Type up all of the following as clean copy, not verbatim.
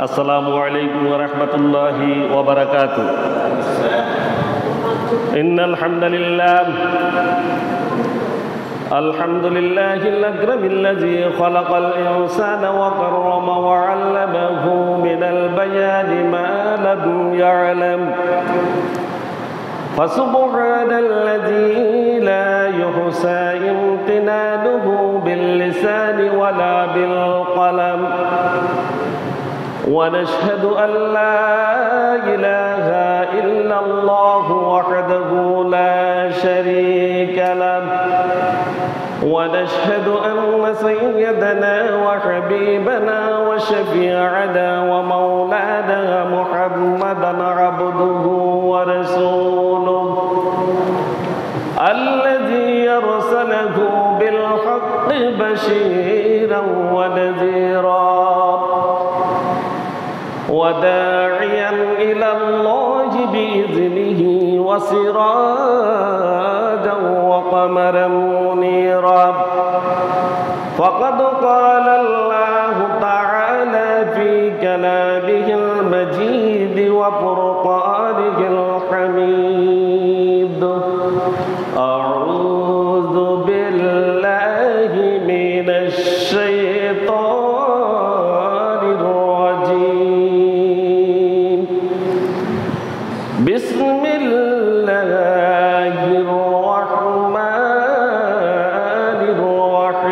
আসসালামু আলাইকুম ওয়া রাহমাতুল্লাহি ওয়া বারাকাতুহু। ইন্নাল হামদালিল্লাহ আলহামদুলিল্লাহিল আকরামিল্লাযী খালাকাল ইনসানা ওয়া কাররামা ওয়া 'allamaহু মিনাল বায়ানি মা লাম ইয়া'লাম। ফাসুবহানাল্লাযী লা ইউহসা ইমতিনানুহু বিল লিসানি ওয়ালা বিল কলম। ونشهد أن لا إله إلا الله وحده لا شريك له، ونشهد أن سيدنا وحبيبنا وشفيعنا ومولانا محمدا عبده ورسوله الذي أرسله بالحق بشيرا ونذيرا وداعيا إلى الله بإذنه وسراجا وقمرا منيرا. فقد قال الله تعالى في كلامه المجيد وفرقانه الحميد: أعوذ بالله من الشيطان الرجيم. بسم الله الرحمن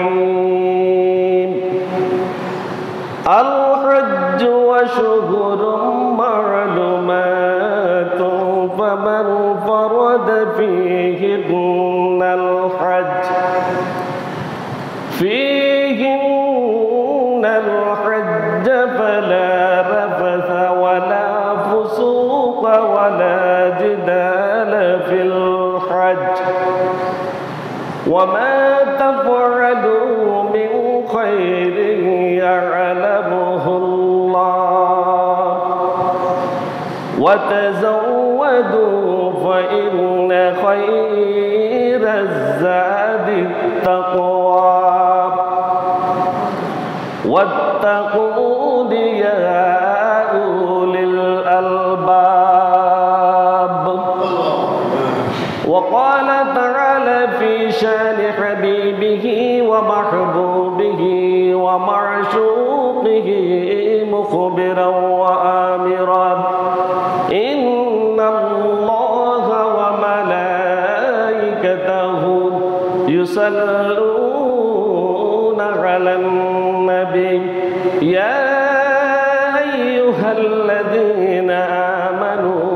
الرحيم. الحج أشهر معلومات، فمن فرض فيهن الحج فلا رفث ولا فسوق ولا جدال في الحج، وما تفعلوا من خير يعلمه الله، وتزودوا فإن خير الزاد التقوى، واتقون يا أولي الألباب. وقال تعالى في شان حبيبه ومحبوبه ومعشوقه مخبرا وآمرا: إن الله وملائكته يصلون على النبي يا أيها الذين آمنوا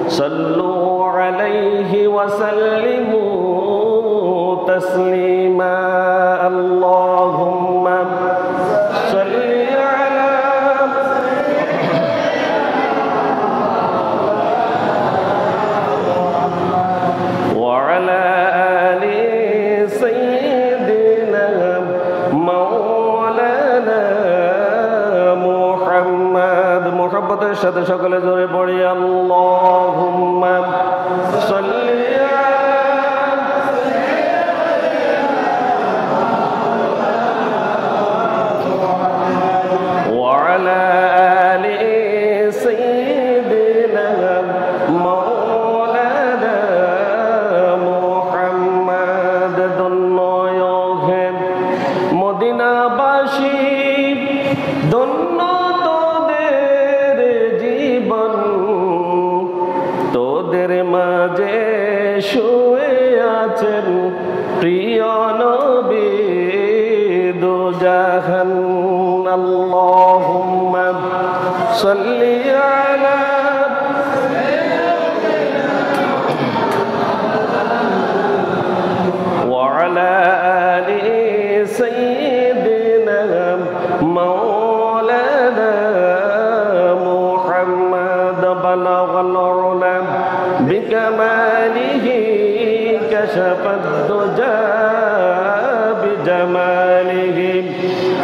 صلوا عليه وسلموا تسليما. اللهم صل على وعلى آل سيدنا مولانا محمد। মোহাম্মদের সাথে সকলে জোরে পড়ি আল্লাহুম্মা সাল্লি وعلى آل سيدنا مولانا محمد। ধন্য মদিনাবাসী, ধন্য তোদের জীবন, তোদের মাঝে শুয়ে আছেন প্রিয় নবী দুজাহান। আল্লাহুম্মা সাল্লি আলা ওয়া আলা আলি সাইয়্যিদিনা মাওলানা মুহাম্মদ। বালাগাল উলা বিকামালিহি কাশাফাদ দুজা বিজামালিহি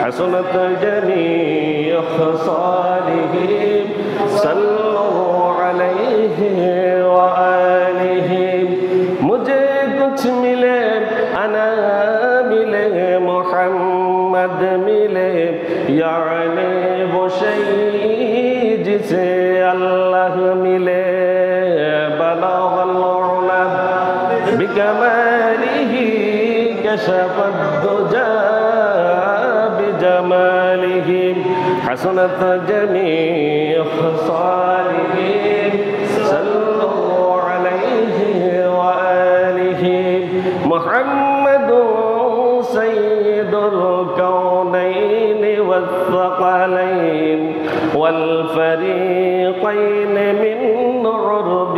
حسنت جميع خصاله صلوا عليه وآله। मुझे कुछ मिले अना मिले मोहम्मद मिले यानी वो शहीद से अल्लाह मिले बलगल उला बिकमालिही कशफद दुजा बिजमालिही हसनत जमीअ खसालिही सल्लल्लाहु अलैहि व आलिहि मुहम्मदुन सय्यिदुल कौनैन वस्सक़लैन والفريقين من عرب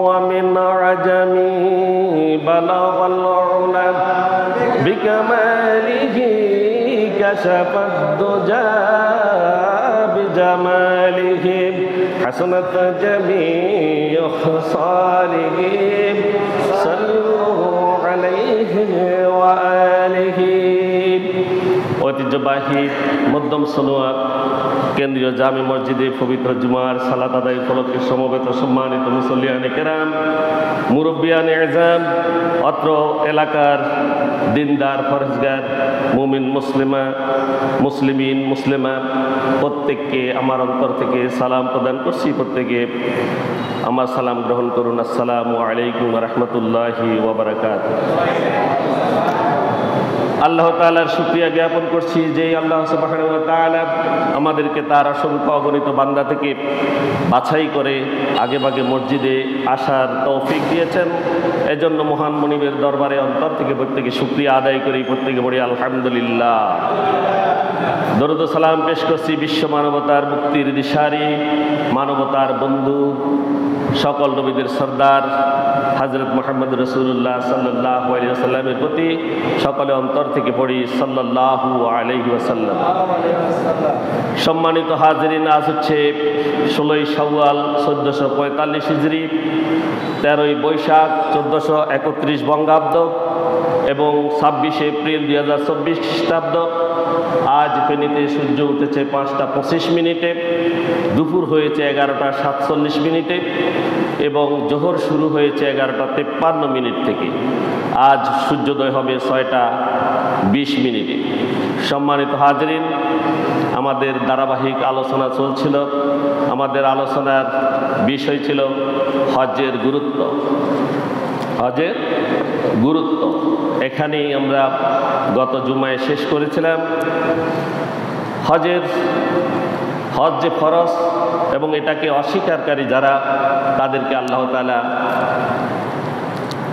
ومن عجم بلغ العلا بكماله كشف الدجى بجماله حسنت جميع خصاله صلوا عليه وآله ঐতিহ্যবাহী মধ্যম সনোয়া কেন্দ্রীয় জামে মসজিদে পবিত্র জুমার সালাত আদায় উপলক্ষে সমবেত সম্মানিত মুসল্লিয়ানে কেরাম, মুরব্বিয়ানে এজাম, অত্র এলাকার দিনদার ফরজগার মুমিন মুসলিমিন মুসলিমা প্রত্যেককে আমার অন্তর থেকে সালাম প্রদান করছি। প্রত্যেকে আমার সালাম গ্রহণ করুন। আসসালামু আলাইকুম ওয়া রাহমাতুল্লাহি ওয়া বারাকাতুহু। আল্লাহ তাআলার শুকরিয়া জ্ঞাপন করছি যে আল্লাহ সুবহানাহু ওয়া তাআলা আমাদেরকে তার অসংখ্য অগণিত বান্দা থেকে বাছাই করে আগেভাগে মসজিদে আসার তৌফিক দিয়েছেন। এজন্য মহান মনিবের দরবারে অন্তর থেকে প্রত্যেকে শুকরিয়া আদায় করি, প্রত্যেকে বলি আলহামদুলিল্লাহ। দরুদ ও সালাম পেশ করছি বিশ্ব মানবতার মুক্তির দিশারি, মানবতার বন্ধু, সকল নবীদের সর্দার হযরত মুহাম্মদ রাসূলুল্লাহ সাল্লাল্লাহু আলাইহি ওয়াসাল্লামের প্রতি সকলে অন্তর থেকে পড়ি সাল্লাল্লাহু আলাইহি ওয়াসাল্লাম। সম্মানিত হাজিরিন, আজ হচ্ছে 16ই শাওয়াল 1445 হিজরি, 13ই বৈশাখ 1431 বঙ্গাব্দ এবং 26শে এপ্রিল 2024 খ্রিস্টাব্দ। আজ ফেনীতে সূর্য উঠেছে 5টা 25 মিনিটে, দুপুর হয়েছে 11টা 47 মিনিটে এবং জোহর শুরু হয়েছে 11টা 53 মিনিট থেকে। আজ সূর্যোদয় হবে 6টা 20 মিনিটে। সম্মানিত হাজিরিন, আমাদের ধারাবাহিক আলোচনা চলছিল। আমাদের আলোচনার বিষয় ছিল হজ্জের গুরুত্ব। হজ্জের গুরুত্ব এখানেই আমরা গত জুমায় শেষ করেছিলাম। হজ যে ফরজ এবং এটাকে অস্বীকারী যারা, তাদেরকে আল্লাহ তাআলা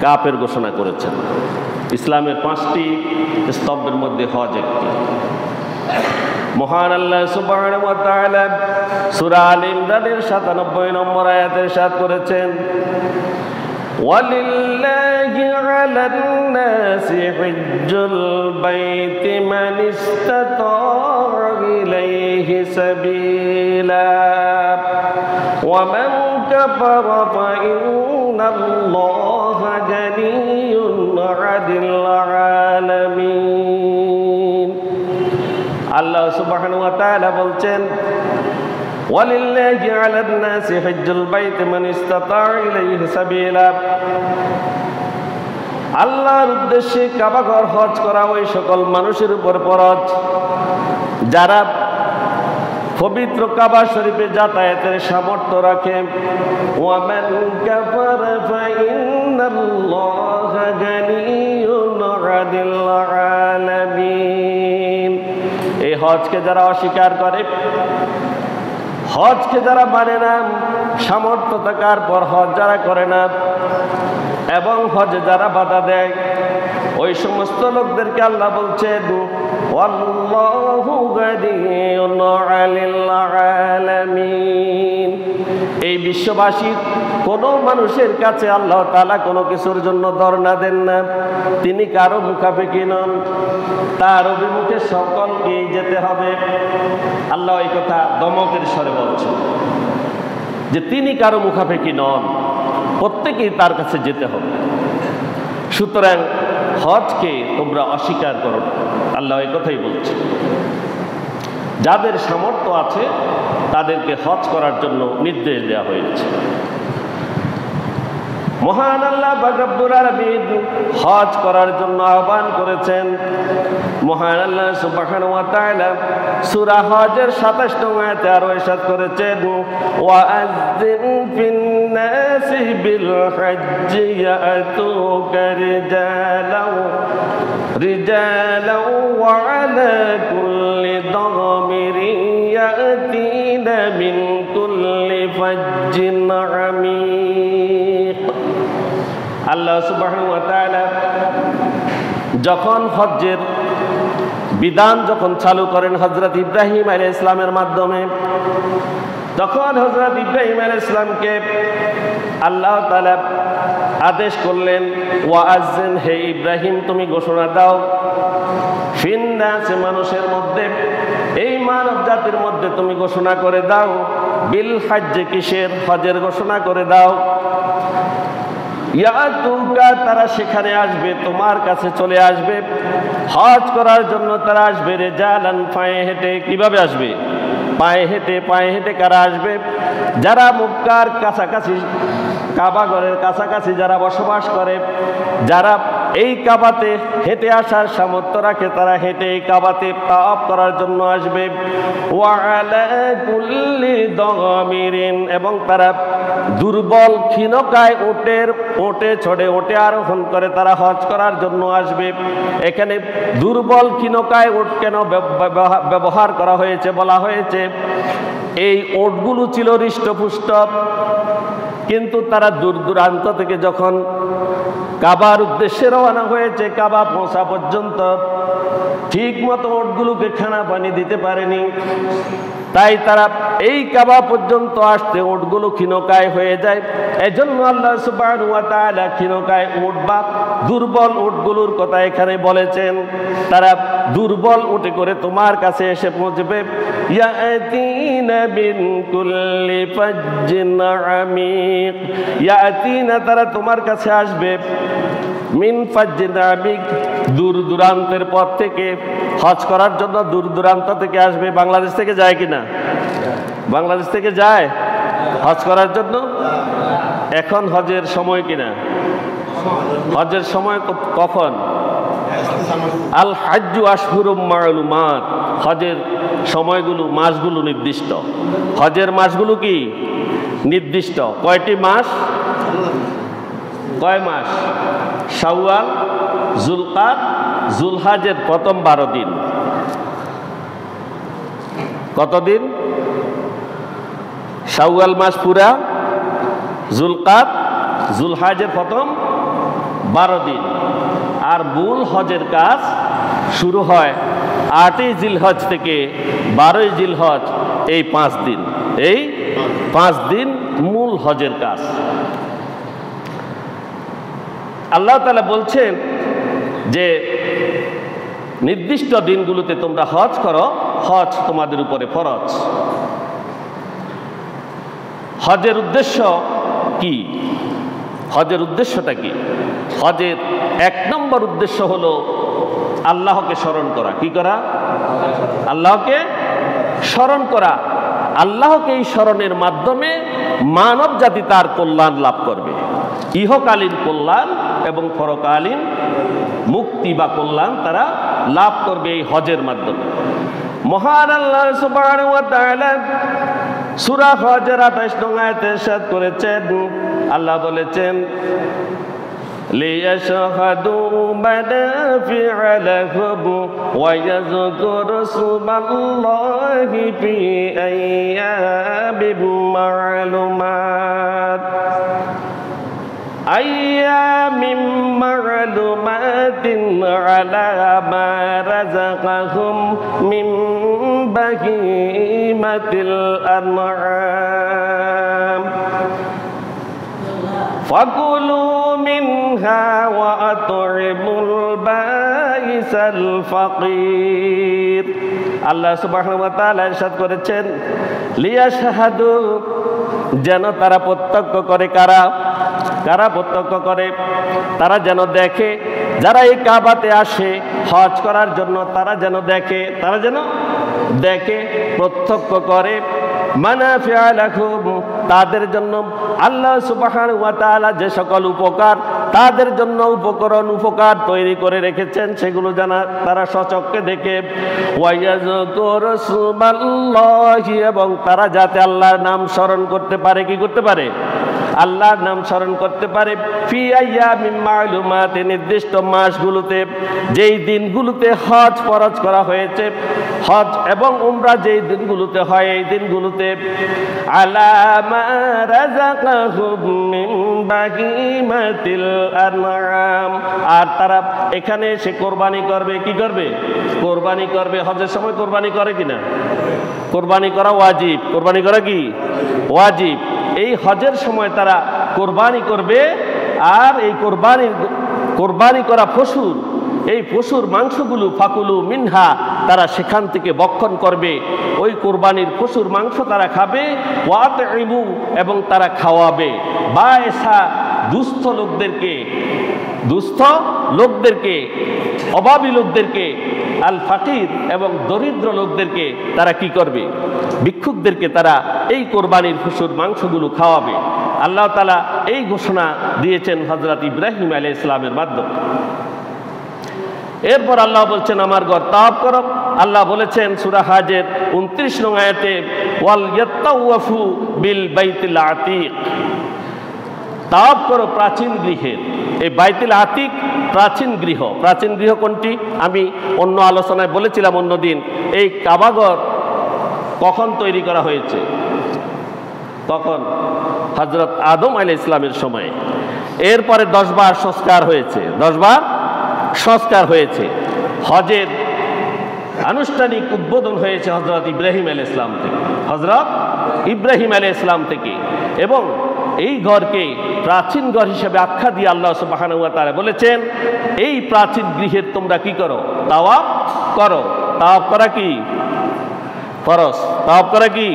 কাফের ঘোষণা করেছেন। ইসলামের 5টি স্তম্ভের মধ্যে হজ একটি। মহান আল্লাহ সুবহানাহু ওয়া তাআলা সূরা আল ইমরানের 97 নম্বর আয়াতে ইরশাদ করেছেন, ওয়ালিল্লাহি আলান নাসি হিজ্জুল বাইতি মান ইসতাতা ইলাইহি সাবিলা ওয়া মান কাফারা ফা ইন্নাল্লাহা গানিয়্যুন আনিল আলামিন। আল্লাহ সুবহানাহু ওয়া তাআলা বলছেন, ওয়ালিল্লাহি আলান নাসি হিজ্জুল বাইতি মান ইসতাতা ইলাইহি সাবিলা। আল্লাহর উদ্দেশ্যে কাবা ঘর হজ করা ওই সকল মানুষের উপর ফরজ যারা পবিত্র কাবা শরীফে যাতায়াতের সামর্থ্য রাখে। ওয়া মান কাফারা ফা ইন্নাল্লাহা গানিয়্যুন আনিল আলামিন। এই হজকে যারা অস্বীকার করে, হজকে যারা মানে না, সামর্থ্য থাকার পর হজ যারা করে না এবং হজে যারা বাধা দেয়, ওই সমস্ত লোকদেরকে আল্লাহ বলছেন, ওয়াল্লাহু গানিয়্যুন আনিল আলামিন। এই বিশ্ববাসীর কোনো মানুষের কাছে আল্লাহ তাআলা কোনো কিছুর জন্য ধর্ণা দেন না। তিনি কারো মুখাপেক্ষী নন, তার অভিমুখে সকলকেই যেতে হবে। আল্লাহ এই কথা দমকের স্বরে বলছেন যে তিনি কারো মুখাপেক্ষী নন, প্রত্যেকেই তার কাছে যেতে হবে। সুতরাং হজকে তোমরা অস্বীকার করো, আল্লাহ এই কথাই বলছে। যাদের সামর্থ্য আছে তাদেরকে হজ করার জন্য নির্দেশ দেওয়া হয়েছে। মহান আল্লাহ পাক রব্বুল আলামিন হজ করার জন্য আহ্বান করেছেন। মহান আল্লাহ সুবহানাহু ওয়া তাআলা সূরা হজের ২৭ নং আয়াতে আরো ইরশাদ করেছেন, ওয়াআযযিন ফিন নাসি বিল হজ্জি ইয়াতুকা রিজালাও ওয়া আলা কুল্লি দামিরিন ইয়াতিনা মিন কুল্লি ফাজ্জিন আমিক। আল্লাহ সুবহানাহু ওয়া তাআলা যখন হজ্জের বিধান যখন চালু করেন হযরত ইব্রাহিম আলাইহিস সালামের মাধ্যমে, তখন হযরত ইব্রাহিম আলাইহিস সালামকে আল্লাহ তাআলা আদেশ করলেন, ওয়াআযিন, হে ইব্রাহিম তুমি ঘোষণা দাও, ফিন নাস, মানুষের মধ্যে, এই মানব জাতির মধ্যে তুমি ঘোষণা করে দাও, বিল হজ্জ, কিসের? হজের ঘোষণা করে দাও, ইয়াতুকা, তারা সেখানে আসবে, তোমার কাছে চলে আসবে, হজ করার জন্য তারা আসবে, রিজালান, পায়ে হেঁটে। কিভাবে আসবে? পায়ে হেঁটে। পায়ে হেঁটে কারা আসবে? যারা মক্কার কাছাকাছি, কাবা ঘরের কাছাকাছি যারা বসবাস করে, যারা এই কাবাতে হেঁটে আসার সামর্থ্য রাখে, তারা হেঁটে এই কাবাতে তাওয়াফ করার জন্য আসবে। ওয়া আলা কুল্লি দামিরিন, এবং তারা দুর্বল ক্ষীণকায় ওটে চড়ে ওটে আরোহণ করে তারা হজ করার জন্য আসবে। এখানে দুর্বল ক্ষীণকায় ওট কেন ব্যবহার করা হয়েছে? বলা হয়েছে এই ওটগুলো ছিল হৃষ্টপুষ্ট, কিন্তু তারা দূর দূরান্ত থেকে যখন কাবার উদ্দেশ্যে রওনা হয়েছে, কাবা পৌঁছা পর্যন্ত ঠিক মতো ওটগুলোকে খানা পানি দিতে পারেনি, তাই তারা এই কাবা পর্যন্ত আসতে ওটগুলো ক্ষীণকায় হয়ে যায়। এজন্য আল্লাহ সুবহানাহু ওয়া তাআলা ক্ষীণকায় উট বা দুর্বল উটগুলোর কথা এখানে বলেছেন। তারা দুর্বল উটে করে তোমার কাছে এসে পৌঁছবে। ইয়াতিনা বিন কুল্লি ফাজ্জিন আমিক, ইয়াতিনা, তারা তোমার কাছে আসবে, মিন ফাজ্জিন আমিক, দূর দূরান্তের পথ থেকে, হজ করার জন্য দূর দূরান্ত থেকে আসবে। বাংলাদেশ থেকে যায় কিনা? বাংলাদেশ থেকে যায় হজ করার জন্য। এখন হজের সময় কিনা? হজের সময় কখন? আল হাজ্জু আশহুরুম মা'লুমাত, হজের সময়গুলো, মাসগুলো নির্দিষ্ট। হজের মাসগুলো কি নির্দিষ্ট? কয়টি মাস? কয় মাস? শাওয়াল, যুলকাদ, যুলহাজের প্রথম 12 দিন। কতদিন? শাওয়াল মাস পুরা, যুলকাদ, যুলহাজের প্রথম 12 দিন। আর মূল হজের কাজ শুরু হয় 8ই জিলহজ থেকে 12ই জিলহজ, এই 5 দিন। এই 5 দিন মূল হজের কাজ। আল্লাহ তাআলা বলছেন যে নির্দিষ্ট দিনগুলোতে তোমরা হজ করো, হজ তোমাদের উপরে ফরজ। হজের উদ্দেশ্য কি? হজের উদ্দেশ্যটা কি? হজের 1 নম্বর উদ্দেশ্য হলো আল্লাহকে স্মরণ করা। কি করা? আল্লাহকে স্মরণ করা। আল্লাহকে এই স্মরণের মাধ্যমে মানব জাতি তার কল্যাণ লাভ করবে, ইহকালীন কল্যাণ এবং পরকালীন মুক্তি বা কল্যাণ তারা লাভ করবে এই হজের মাধ্যমে। মহান আল্লাহ সুবহানাহু ওয়া তাআলা সূরা হজের 28 নং আয়াতে ইরশাদ করেছেন, আল্লাহ বলেছেন, লিয়াশহাদু মানাফি'a লাহুম ওয়া ইয়াযকুরু ইসমাল্লাহি ফি আইয়ামিন মা'লুমাত, আইয়ামিন মা'লুমাতিন আলা মা রাযাকাহুম মিন বাহিমাতিল আন'আম ফাকুলু মিনহা ওয়া আত'ইমুল বাইসাল ফাকির। আল্লাহ সুবহানাহু ওয়া তাআলা ইরশাদ করেছেন, লিয়াশহাদু, যেন তারা প্রত্যক্ষ করে। কারা? কারা প্রত্যক্ষ করে? তারা যেন দেখে, যারা এই কাবাতে আসে হজ করার জন্য, তারা যেন দেখে, তারা যেন দেখে, প্রত্যক্ষ করে। মানাফি'a লাহুম, তাদের জন্য আল্লাহ সুবহানাহু ওয়া তাআলা যে সকল উপকার তাদের জন্য উপকার তৈরি করে রেখেছেন সেগুলো জানা তারা স্বচক্ষে দেখে, ওয়ায়াযকুরু সুবহানাল্লাহি, এবং তারা যাতে আল্লাহর নাম স্মরণ করতে পারে। কি করতে পারে? আল্লাহর নাম স্মরণ করতে পারে। ফি আইয়ামিন মা'লুমাত, নির্দিষ্ট মাসগুলোতে, যেই দিনগুলোতে হজ ফরজ করা হয়েছে, হজ এবং উমরা যেই দিনগুলোতে হয় এই দিনগুলোতে, আলা মা রাযাকাহুম মিন বাহিমাতিল আনআম, আর তারা এখানে এসে কোরবানি করবে। কি করবে? কোরবানি করবে। হজের সময় কোরবানি করে কিনা? কোরবানি করা ওয়াজিব। কোরবানি করা কি ওয়াজিব? এই হজের সময় তারা কোরবানি করবে, আর এই কোরবানি করা পশুর, এই পশুর মাংসগুলো ফাকুলু মিনহা, তারা সেখান থেকে ভক্ষণ করবে। ওই কোরবানির পশুর মাংস তারা খাবে। ওয়াতইমু, এবং তারা খাওয়াবে। বায়েসা, দুস্থ লোকদেরকে, অভাবী লোকদেরকে, আল ফাকির, এবং দরিদ্র লোকদেরকে তারা কি করবে? ভিক্ষুকদেরকে তারা এই কোরবানির পশুর মাংসগুলো খাওয়াবে। আল্লাহ তাআলা এই ঘোষণা দিয়েছেন হযরত ইব্রাহিম আলাইহিস সালামের মাধ্যমে। এরপর আল্লাহ বলছেন আমার ঘর তাওয়াফ করো। আল্লাহ বলেছেন সূরা হাজের 29 নং আয়াতে, ওয়াল ইয়াতাওয়াফু বিল বাইতিল আতিক, তাওয়াফ করো প্রাচীন গৃহের। এই বাইতুল আতিক প্রাচীন গৃহ। প্রাচীন গৃহ কোনটি? আমি অন্য আলোচনায় বলেছিলাম অন্যদিন। এই কাবাঘর কখন তৈরি করা হয়েছে? তখন হযরত আদম আলাইহিস সালামের সময়ে। এরপরে 10 বার সংস্কার হয়েছে। 10 বার সংস্কার হয়েছে। হজের আনুষ্ঠানিক উদ্বোধন হয়েছে হযরত ইব্রাহিম আলাইহিস সালাম থেকে। হযরত ইব্রাহিম আলাইহিস সালাম থেকে। এবং এই ঘরকে প্রাচীন ঘর হিসেবে আখ্যা দিয়ে আল্লাহ সুবহানাহু ওয়া তাআলা বলেছেন, এই প্রাচীন গৃহের তোমরা কি করো? তাওয়াফ করো। তাওয়াফ করা কি ফরজ? তাওয়াফ করা কি?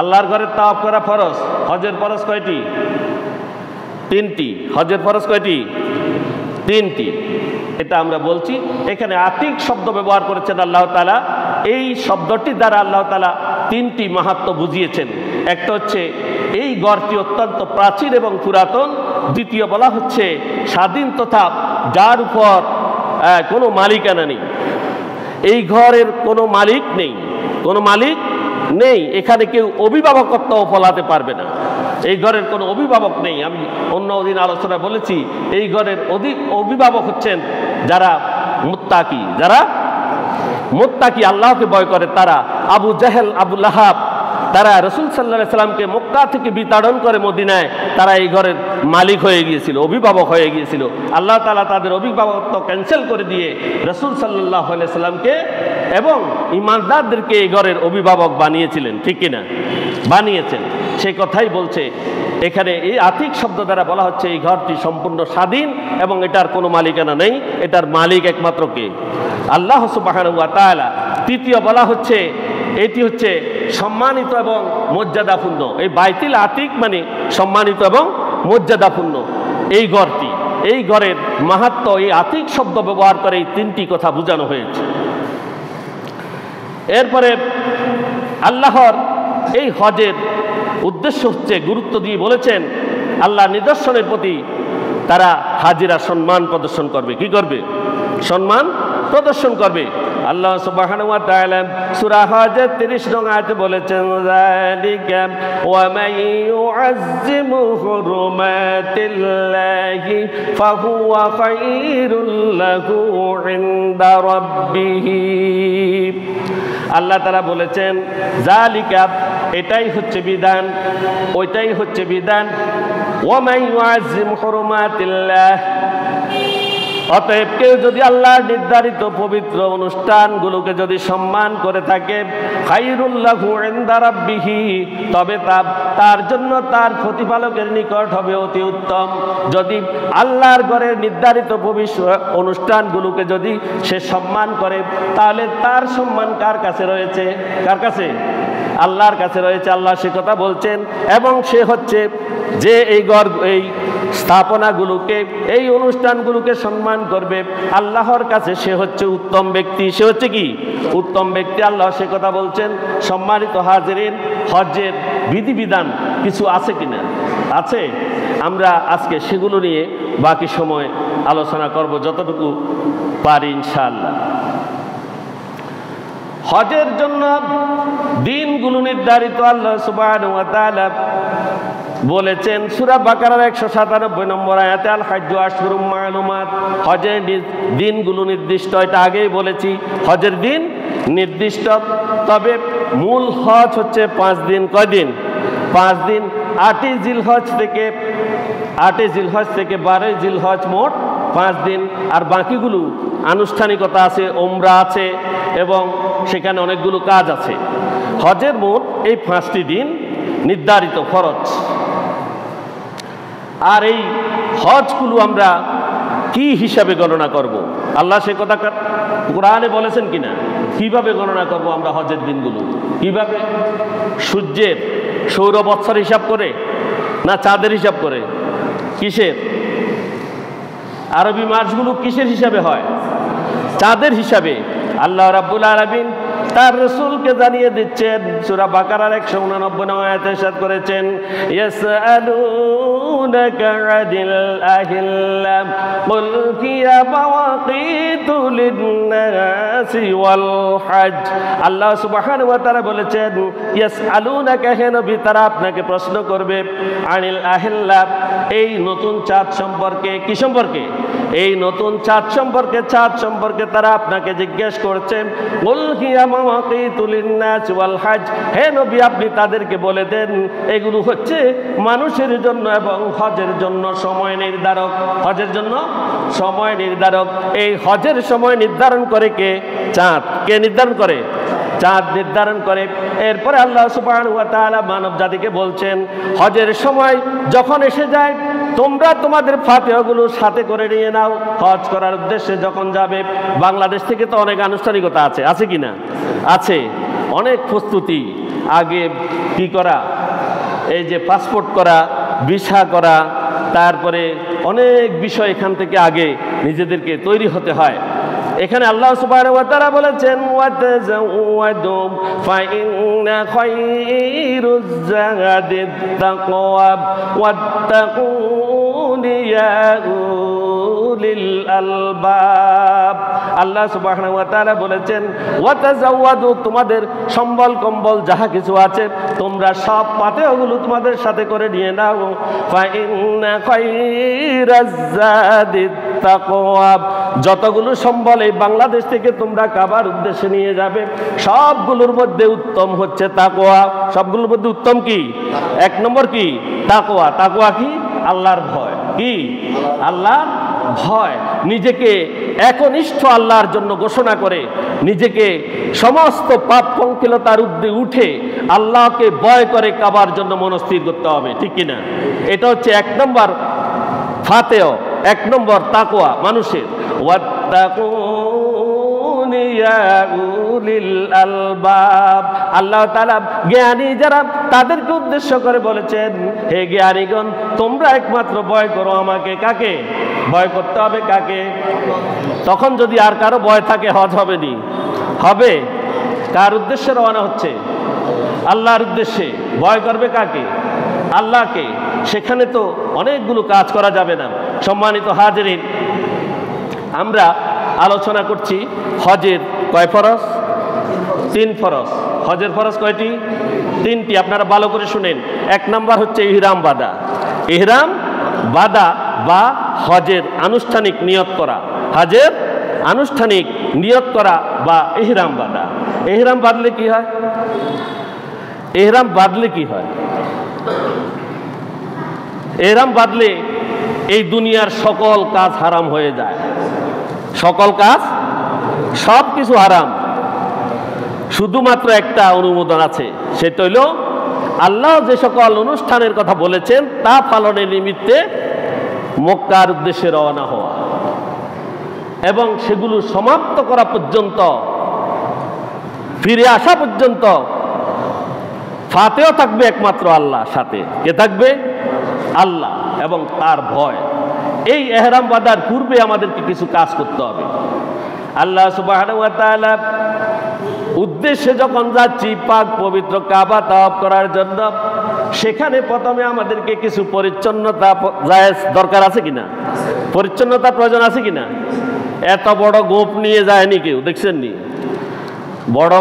আল্লাহর ঘরের তাওয়াফ করা ফরজ। হজের ফরজ কয়টি? 3টি। হজের ফরজ কয়টি? 3টি। এটা আমরা বলছি। এখানে আতিক শব্দ ব্যবহার করেছেন আল্লাহ তাআলা। এই শব্দটি দ্বারা আল্লাহ তাআলা 3টি মাহাত্ম্য বুঝিয়েছেন। একটা হচ্ছে এই ঘরটি অত্যন্ত প্রাচীন এবং পুরাতন। দ্বিতীয় বলা হচ্ছে স্বাধীন, তথা যার উপর কোনো মালিকানা নেই। এই ঘরের কোনো মালিক নেই, কোনো মালিক নেই। এখানে কেউ অভিভাবকত্ব ফলাতে পারবে না। এই ঘরের কোনো অভিভাবক নেই। আমি অন্য দিন আলোচনা বলেছি, এই ঘরের অভিভাবক হচ্ছেন যারা মুত্তাকি। যারা মুত্তাকি, আল্লাহকে ভয় করে, তারা আবু জাহেল, আবু লাহাব, তারা রাসূল সাল্লাল্লাহু আলাইহি সাল্লামকে মক্কা থেকে বিতাড়ন করে মদিনায় তারা এই ঘরের মালিক হয়ে গিয়েছিল, অভিভাবক হয়ে গিয়েছিল। আল্লাহ তাআলা তাদের অভিভাবকত্ব ক্যান্সেল করে দিয়ে রাসূল সাল্লাল্লাহু আলাইহি সাল্লামকে এবং ঈমানদারদেরকে এই ঘরের অভিভাবক বানিয়েছিলেন। ঠিক কিনা? বানিয়েছেন। সেই কথাই বলছে এখানে। এই আতিক শব্দ দ্বারা বলা হচ্ছে এই ঘরটি সম্পূর্ণ স্বাধীন এবং এটার কোনো মালিকানা নেই। এটার মালিক একমাত্র কে? আল্লাহ সুবহানাহু ওয়া তাআলা। তৃতীয় বলা হচ্ছে এটি হচ্ছে সম্মানিত এবং মর্যাদাপূর্ণ। এই বাইতুল আতিক মানে সম্মানিত এবং মর্যাদাপূর্ণ এই ঘরটি। এই ঘরের মাহাত্ম্য এই আতিক শব্দ ব্যবহার করে এই 3টি কথা বোঝানো হয়েছে। এরপরে আল্লাহর এই হজের উদ্দেশ্য হচ্ছে, গুরুত্ব দিয়ে বলেছেন, আল্লাহ নিদর্শনের প্রতি তারা হাজিরা সম্মান প্রদর্শন করবে। কি করবে? সম্মান প্রদর্শন করবে। আল্লাহ সুবহানাহু ওয়া তাআলা সূরা হজের 30 নং আয়াতে বলেছেন, যালিকা ওয়া মান ইউআজ্জিমু হুরুমাতিল্লাহি ফাহুয়া খায়রুল লাহু ইনদা রাব্বিহ। আল্লাহ তাআলা বলেছেন, যালিকা, এটাই হচ্ছে বিধান, ওইটাই হচ্ছে বিধান। ওয়া মান ইউআজ্জিম হুরুমাতিল্লাহ, অতএব কেউ যদি আল্লাহর নির্ধারিত পবিত্র অনুষ্ঠানগুলোকে যদি সম্মান করে থাকে, খায়রুল লাহু ইনদা রাব্বিহি, তবে তার জন্য তার প্রতিপালকের নিকট হবে অতি উত্তম। যদি আল্লাহর ঘরের নির্ধারিত পবিত্র অনুষ্ঠানগুলোকে যদি সে সম্মান করে, তাহলে তার সম্মান কার কাছে রয়েছে? কার কাছে? আল্লাহর কাছে রয়েছে। আল্লাহ সে কথা বলছেন। এবং সে হচ্ছে যে এই স্থাপনাগুলোকে, এই অনুষ্ঠানগুলোকে সম্মান করবে, আল্লাহর কাছে সে হচ্ছে উত্তম ব্যক্তি। সে হচ্ছে কি? উত্তম ব্যক্তি। আল্লাহ সে কথা বলছেন। সম্মানিত হাজিরিন, হজ্জের বিধিবিধান কিছু আছে কিনা? আছে। আমরা আজকে সেগুলো নিয়ে বাকি সময় আলোচনা করব যতটুকু পারি ইনশাআল্লাহ। হজের জন্য দিনগুলো নির্ধারিত আল্লাহ সুবহানাহু ওয়া তাআলা বলেছেন সূরা বাকারার 197 নম্বর আয়াতে, আল হাজ্জু আশহুরুম মা'লুমাত। হজের দিনগুলো নির্দিষ্ট, এটা আগেই বলেছি। হজের দিন নির্দিষ্ট, তবে মূল হজ হচ্ছে 5 দিন। কয় দিন? 5 দিন। 8ই জিলহজ থেকে 12ই জিলহজ, মোট 5 দিন। আর বাকিগুলো আনুষ্ঠানিকতা আছে, ওমরা আছে এবং সেখানে অনেকগুলো কাজ আছে। হজের মোট এই 5টি দিন নির্ধারিত ফরজ। আর এই হজগুলো আমরা কি হিসাবে গণনা করব? আল্লাহ সে কথা কোরআনে বলেছেন কিনা? কিভাবে গণনা করব আমরা হজের দিনগুলো? কিভাবে? সূর্যের সৌর বৎসর হিসাব করে, না চাঁদের হিসাব করে? কিসের? আরবি মাসগুলো কিসের হিসাবে হয়? চাঁদের হিসাবে। আল্লাহ রাব্বুল আলামিন তার রাসূলকে জানিয়ে দিচ্ছেন, সূরা বাকারার 189 আয়াতে ইরশাদ করেছেন, ইয়াসআলুনাকা আনিল আহিল্লা কুল হিয়া মাওয়াকিতু লিন-নাসি ওয়াল হজ। আল্লাহ সুবহানাহু ওয়া তাআলা বলেছেন, ইয়াসআলুনাকা, হে নবী, তারা আপনাকে প্রশ্ন করবে, আনিল আহিল্লা, এই নতুন চাঁদ সম্পর্কে। কি সম্পর্কে? এই নতুন চাঁদ সম্পর্কে। চাঁদ সম্পর্কে তারা আপনাকে জিজ্ঞেস করছেন। কুল হিয়া মাওয়াকিতু লিন-নাসি ওয়াল হজ, হে নবী, আপনি তাদেরকে বলে দেন এগুলো হচ্ছে মানুষের জন্য এবং হজের জন্য সময় নির্ধারক। হজের জন্য সময় নির্ধারক। এই হজের সময় নির্ধারণ করে কে? চাঁদ। কে নির্ধারণ করে? চাঁদ নির্ধারণ করে। এরপরে আল্লাহ সুবহানাহু ওয়া তাআলা মানব জাতিকে বলছেন, হজের সময় যখন এসে যায়, তোমরা তোমাদের ফাতিহাগুলো সাথে করে নিয়ে নাও। হজ করার উদ্দেশ্যে যখন যাবে, বাংলাদেশ থেকে তো অনেক আনুষ্ঠানিকতা আছে, আছে কি না? আছে। অনেক প্রস্তুতি আগে কি করা, এই যে পাসপোর্ট করা, ভিসা করা, তারপরে অনেক বিষয় এখান থেকে আগে নিজেদেরকে তৈরি হতে হয়। এখানে আল্লাহ সুবহানাহু ওয়া তাআলা বলেছেন, ওয়াতাযাওয়াদু ফাইন্না খায়রুজ যাদিত তাকওয়া ওয়াত্তাকুনি ইয়া উলিল আলবাব। আল্লাহ সুবহানাহু ওয়া তাআলা বলেছেন, ওয়াতাযাওয়াদু, তোমাদের সম্বল কম্বল যাহা কিছু আছে তোমরা সব পাতেওগুলো তোমাদের সাথে করে নিয়ে নাও। ফাইন্না খায়রাজ যাদিত তাকওয়া, যতগুলো সম্বল এই বাংলাদেশ থেকে তোমরা কাবার উদ্দেশ্যে নিয়ে যাবে, সবগুলোর মধ্যে উত্তম হচ্ছে তাকওয়া। সবগুলোর মধ্যে উত্তম কি? 1 নম্বর কি? তাকওয়া। তাকওয়া কি? আল্লাহর ভয়। কি? আল্লাহর ভয়। নিজেকে একনিষ্ঠ আল্লাহর জন্য ঘোষণা করে, নিজেকে সমস্ত পাপ পঙ্কিলতার ঊর্ধ্বে উঠে আল্লাহকে ভয় করে কাবার জন্য মনস্থির করতে হবে। ঠিক কিনা? এটা হচ্ছে 1 নম্বর ফাতেহ, 1 নম্বর তাকওয়া মানুষের। ওয়াত্তাকুনি ইয়া উলিল আলবাব, আল্লাহ তাআলা জ্ঞানী যারা তাদেরকে উদ্দেশ্য করে বলেছেন, হে জ্ঞানীগণ, তোমরা একমাত্র ভয় করো আমাকে। কাকে ভয় করতে হবে? কাকে? তখন যদি আর কারো ভয় থাকে, হজ হবে নি? হবে। কার উদ্দেশ্যে রওনা হচ্ছে? আল্লাহর উদ্দেশ্যে। ভয় করবে কাকে? আল্লাহকে। সেখানে তো অনেকগুলো কাজ করা যাবে না। সম্মানিত হাজিরিন, আমরা আলোচনা করছি হজের কয় ফরজ? 3 ফরজ। হজের ফরজ কয়টি? 3টি। আপনারা ভালো করে শুনেন। 1 নম্বর হচ্ছে ইহরাম বাঁধা। ইহরাম বাঁধা বা হজের আনুষ্ঠানিক নিয়ত করা। হজের আনুষ্ঠানিক নিয়ত করা বা ইহরাম বাঁধা। ইহরাম বাঁধলে কি হয়? ইহরাম বাঁধলে কি হয়? ইহরাম বাঁধলে এই দুনিয়ার সকল কাজ হারাম হয়ে যায়। সকল কাজ, সব কিছু হারাম। শুধুমাত্র একটা অনুমোদন আছে, সেটা হইল আল্লাহ যে সকল অনুষ্ঠানের কথা বলেছেন তা পালনের নিমিত্তে মক্কার উদ্দেশ্যে রওনা হওয়া এবং সেগুলো সমাপ্ত করা পর্যন্ত, ফিরে আসা পর্যন্ত ফাতেও থাকবে একমাত্র আল্লাহ সাথে। কে থাকবে? আল্লাহ। এবং তার ভয়। এই এহরাম বাঁধার পূর্বে আমাদেরকে কিছু কাজ করতে হবে। আল্লাহ সুবহানাহু ওয়া তাআলা উদ্দেশ্যে যখন যাচ্ছি পাক পবিত্র কাবা তাওয়াফ করার জন্য, সেখানে প্রথমে আমাদেরকে কিছু পরিচ্ছন্নতা দরকার আছে কিনা, পরিচ্ছন্নতার প্রয়োজন আছে কিনা। এত বড় গোপ নিয়ে যায়নি কেউ, দেখছেন নি? বড়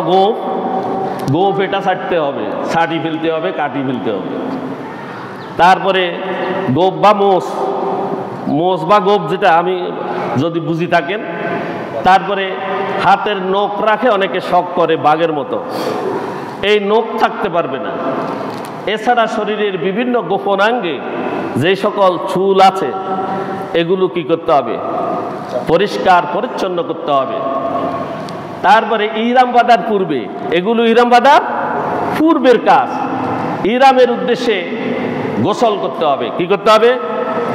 গোপ এটা ছাড়তে হবে, ছাড়ি ফেলতে হবে, কাটি ফেলতে হবে। তারপরে গোপ বা মোষ বা গোপ, যেটা আমি যদি বুঝি থাকেন। তারপরে হাতের নখ রাখে, অনেকে শখ করে বাঘের মতো, এই নখ থাকতে পারবে না। এছাড়া শরীরের বিভিন্ন গোপনাঙ্গে যে সকল চুল আছে এগুলো কি করতে হবে, পরিষ্কার পরিচ্ছন্ন করতে হবে। তারপরে ইহরাম বাঁধার পূর্বে, এগুলো ইহরাম বাঁধার পূর্বের কাজ। ইহরামের উদ্দেশ্যে গোসল করতে হবে। কি করতে হবে?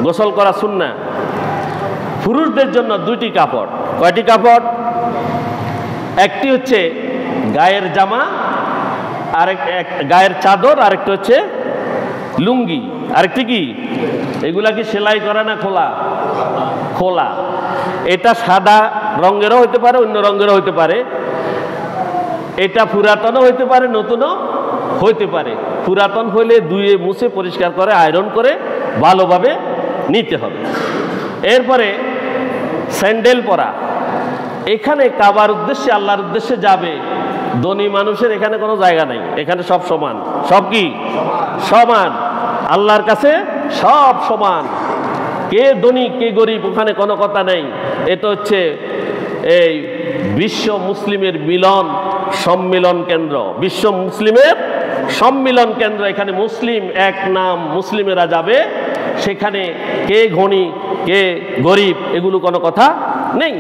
গোসল করা সুন্নাহ। পুরুষদের জন্য দুইটি কাপড়। কয়টি কাপড়? একটি হচ্ছে গায়ের জামা, গায়ের চাদর, আরেকটি হচ্ছে লুঙ্গি। আরেকটি কি? এগুলা কি সেলাই করা না খোলা? খোলা। এটা সাদা রঙেরও হইতে পারে, অন্য রঙেরও হইতে পারে। এটা পুরাতনও হইতে পারে, নতুনও হইতে পারে। পুরাতন হইলে ধুয়ে মুছে পরিষ্কার করে আয়রন করে ভালোভাবে নিতে হবে। এরপরে স্যান্ডেল পরা। এখানে কাবার উদ্দেশ্যে, আল্লাহর উদ্দেশ্যে যাবে, ধনী মানুষের এখানে কোনো জায়গা নেই। এখানে সব সমান। সব কি? সমান। আল্লাহর কাছে সব সমান। কে ধনী কে গরিব ওখানে কোনো কথা নেই। এটা হচ্ছে এই বিশ্ব মুসলিমের মিলন সম্মিলন কেন্দ্র, বিশ্ব মুসলিমের সম্মিলন কেন্দ্র। এখানে মুসলিম এক নাম, মুসলিমেরা যাবে। সেখানে কে ধনী কে গরিব এগুলো কোনো কথা নেই।